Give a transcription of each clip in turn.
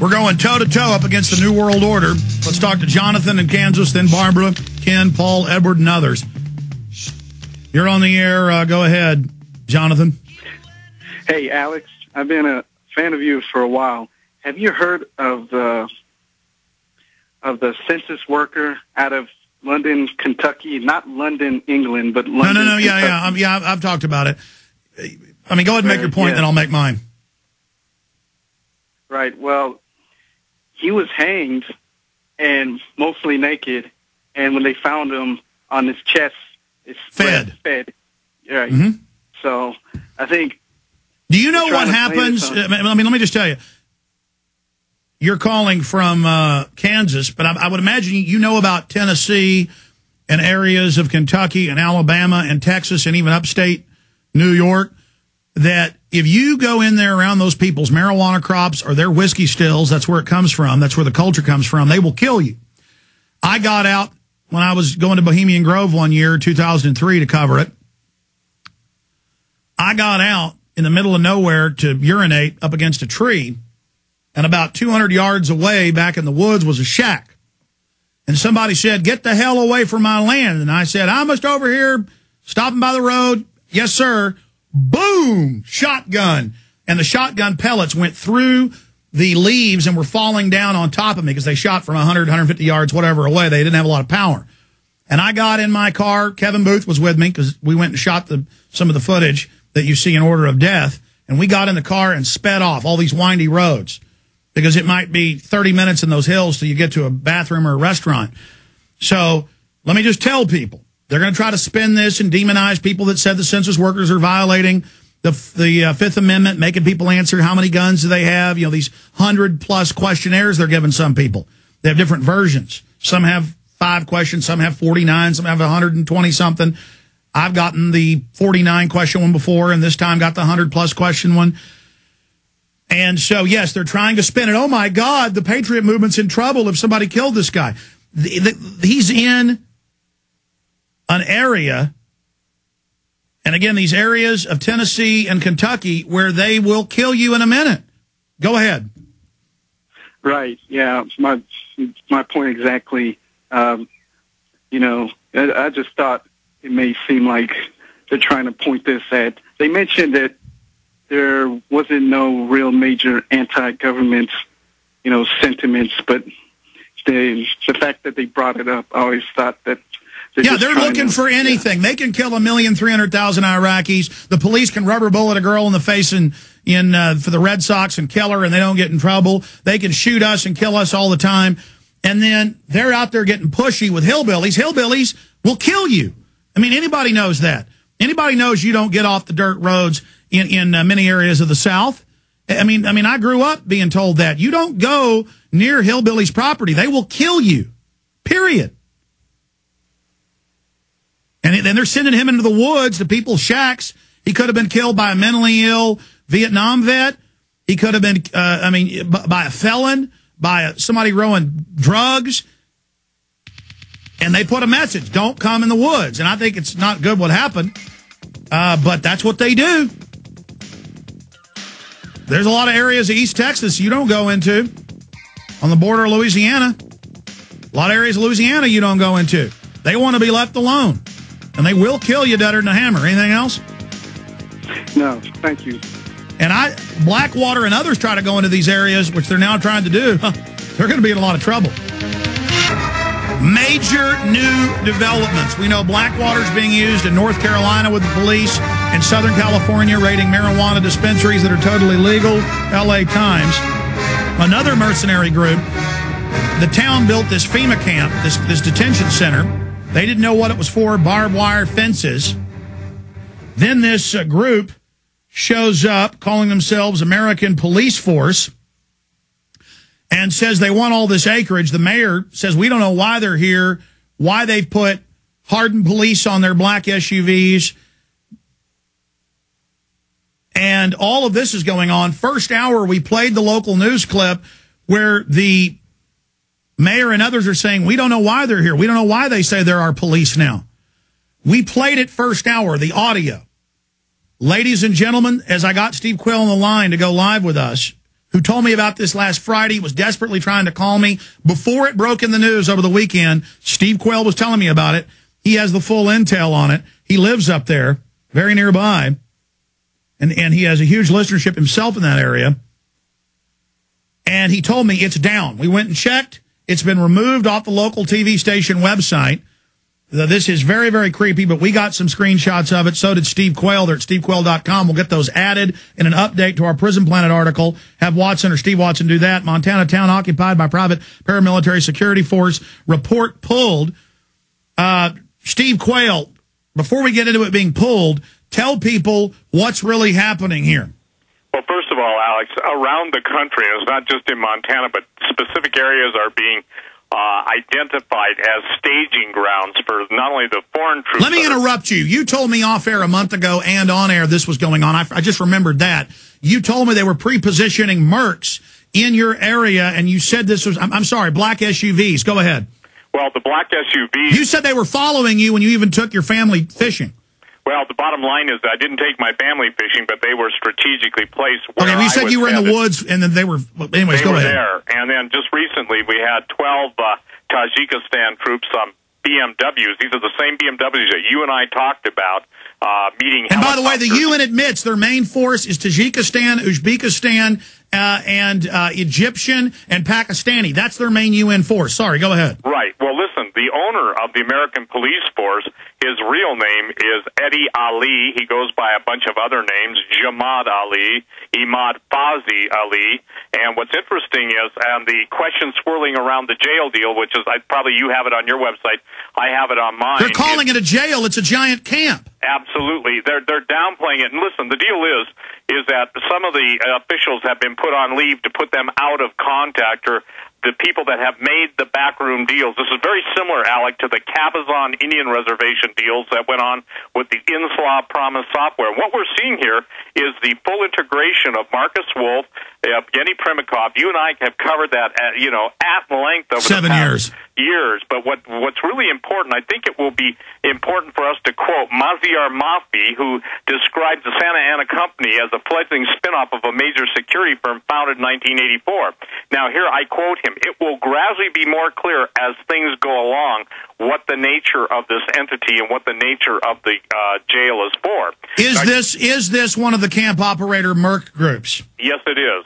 We're going toe-to-toe up against the New World Order. Let's talk to Jonathan in Kansas, then Barbara, Ken, Paul, Edward, and others. You're on the air. Go ahead, Jonathan. Hey, Alex. I've been a fan of you for a while. Have you heard of the census worker out of London, Kentucky? Not London, England, but London, No. Kentucky. Yeah, I've talked about it. I mean, go ahead and make your point, then I'll make mine. Right. Well, he was hanged and mostly naked, and when they found him on his chest, it's fed. Right. Mm-hmm. So I think. Do you know what happens? Let me just tell you. You're calling from Kansas, but I would imagine you know about Tennessee and areas of Kentucky and Alabama and Texas and even upstate New York, that if you go in there around those people's marijuana crops or their whiskey stills, that's where it comes from, that's where the culture comes from, they will kill you. I got out when I was going to Bohemian Grove one year, 2003, to cover it. I got out in the middle of nowhere to urinate up against a tree, and about 200 yards away back in the woods was a shack. And somebody said, "Get the hell away from my land." And I said, "I'm just over here stopping by the road." "Yes, sir." Boom! Shotgun. And the shotgun pellets went through the leaves and were falling down on top of me because they shot from 100, 150 yards, whatever, away. They didn't have a lot of power. And I got in my car. Kevin Booth was with me because we went and shot some of the footage that you see in Order of Death. And we got in the car and sped off all these windy roads because it might be 30 minutes in those hills till you get to a bathroom or a restaurant. So let me just tell people, they're going to try to spin this and demonize people that said the census workers are violating the Fifth Amendment, making people answer how many guns do they have. You know, these 100-plus questionnaires they're giving some people. They have different versions. Some have 5 questions, some have 49, some have 120-something. I've gotten the 49-question one before, and this time got the 100-plus question one. And so, yes, they're trying to spin it. Oh, my God, the Patriot movement's in trouble if somebody killed this guy. He's in an area, and again, these areas of Tennessee and Kentucky where they will kill you in a minute. Go ahead. Right. Yeah. My point exactly. I just thought it may seem like they're trying to point this at. They mentioned that there wasn't no real major anti-government, sentiments, but the fact that they brought it up, I always thought that. They're looking for anything. Yeah. They can kill 1,300,000 Iraqis. The police can rubber bullet a girl in the face for the Red Sox and kill her, and they don't get in trouble. They can shoot us and kill us all the time. And then they're out there getting pushy with hillbillies. Hillbillies will kill you. I mean, anybody knows that. Anybody knows you don't get off the dirt roads in many areas of the South. I mean, I grew up being told that. You don't go near hillbillies' property. They will kill you, period. And then they're sending him into the woods to people's shacks. He could have been killed by a mentally ill Vietnam vet. He could have been, by a felon, by somebody growing drugs. And they put a message, don't come in the woods. And I think it's not good what happened, but that's what they do. There's a lot of areas of East Texas you don't go into on the border of Louisiana. A lot of areas of Louisiana you don't go into. They want to be left alone. And they will kill you deader than a hammer. Anything else? No, thank you. And Blackwater and others try to go into these areas, which they're now trying to do. They're going to be in a lot of trouble. Major new developments. We know Blackwater's being used in North Carolina with the police, and Southern California raiding marijuana dispensaries that are totally legal. LA Times. Another mercenary group. The town built this FEMA camp, this detention center. They didn't know what it was for, barbed wire fences. Then this group shows up, calling themselves American Police Force, and says they want all this acreage. The mayor says, we don't know why they're here, why they've put hardened police on their black SUVs. And all of this is going on. First hour, we played the local news clip where the mayor and others are saying, we don't know why they're here. We don't know why they say there are police now. We played it first hour, the audio. Ladies and gentlemen, as I got Steve Quayle on the line to go live with us, who told me about this last Friday, was desperately trying to call me. Before it broke in the news over the weekend, Steve Quayle was telling me about it. He has the full intel on it. He lives up there, very nearby, and he has a huge listenership himself in that area. And he told me it's down. We went and checked. It's been removed off the local TV station website. This is very, very creepy, but we got some screenshots of it. So did Steve Quayle. They're at stevequayle.com. We'll get those added in an update to our Prison Planet article. Have Watson or Steve Watson do that. Montana town occupied by private paramilitary security force. Report pulled. Steve Quayle, before we get into it being pulled, tell people what's really happening here. Well, first of all, Alex, around the country, and it's not just in Montana, but specific areas are being identified as staging grounds for not only the foreign troops. Let me interrupt you. You told me off air a month ago and on air this was going on. I just remembered that. You told me they were pre-positioning Mercs in your area, and you said this was, I'm sorry, black SUVs. Go ahead. Well, the black SUVs. You said they were following you when you even took your family fishing. Well, the bottom line is that I didn't take my family fishing, but they were strategically placed where okay, you said you were in the woods, and then they were, anyways, go ahead. They were there, and then just recently we had 12 Tajikistan troops on BMWs. These are the same BMWs that you and I talked about meeting. And by the way, the UN admits their main force is Tajikistan, Uzbekistan, and Egyptian and Pakistani. That's their main UN force. Sorry, go ahead. Right. Well, listen, the owner of the American police force, his real name is Eddie Ali. He goes by a bunch of other names, Jamad Ali, Imad Fazi Ali. And what's interesting is, and the question swirling around the jail deal, which is, probably you have it on your website, I have it on mine. They're calling it a jail. It's a giant camp. Absolutely. They're downplaying it. And listen, the deal is that some of the officials have been put on leave to put them out of contact, or the people that have made the backroom deals. This is very similar, Alec, to the Cabazon Indian Reservation deals that went on with the Inslaw Promise software. What we're seeing here is the full integration of Marcus Wolf, Evgeny Primikov. You and I have covered that at length over 7 years. But what's really important, I think it will be important for us to quote Maziar Mafi, who describes the Santa Ana Company as a fledgling spinoff of a major security firm founded in 1984. Now, here I quote him: "It will gradually be more clear as things go along what the nature of this entity and what the nature of the jail is for." Is this one of the camp operator Merc groups? Yes, it is.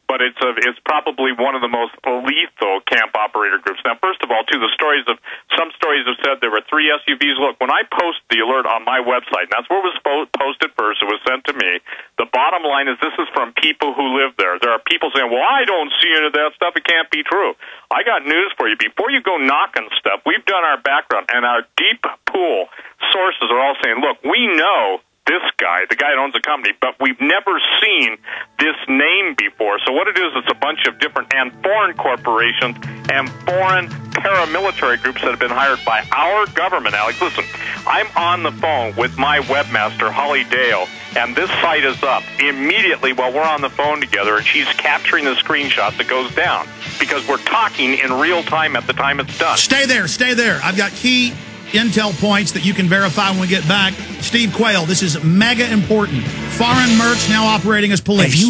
But it's probably one of the most lethal camp operator groups. Now, first of all, too, some stories have said there were 3 SUVs. Look, when I post the alert on my website, and that's where it was posted first, it was sent to me. The bottom line is this is from people who live there. There are people saying, well, I don't see any of that stuff. It can't be true. I got news for you. Before you go knocking stuff, we've done our background, and our deep pool sources are all saying, look, we know this guy, the guy that owns the company, but we've never seen this name before. So what it is, it's a bunch of different and foreign corporations and foreign paramilitary groups that have been hired by our government. Alex, listen, I'm on the phone with my webmaster, Holly Dale, and this site is up immediately while we're on the phone together, and she's capturing the screenshot that goes down because we're talking in real time at the time it's done. Stay there. I've got key intel points that you can verify when we get back. Steve Quayle, this is mega important. Foreign Mercs now operating as police.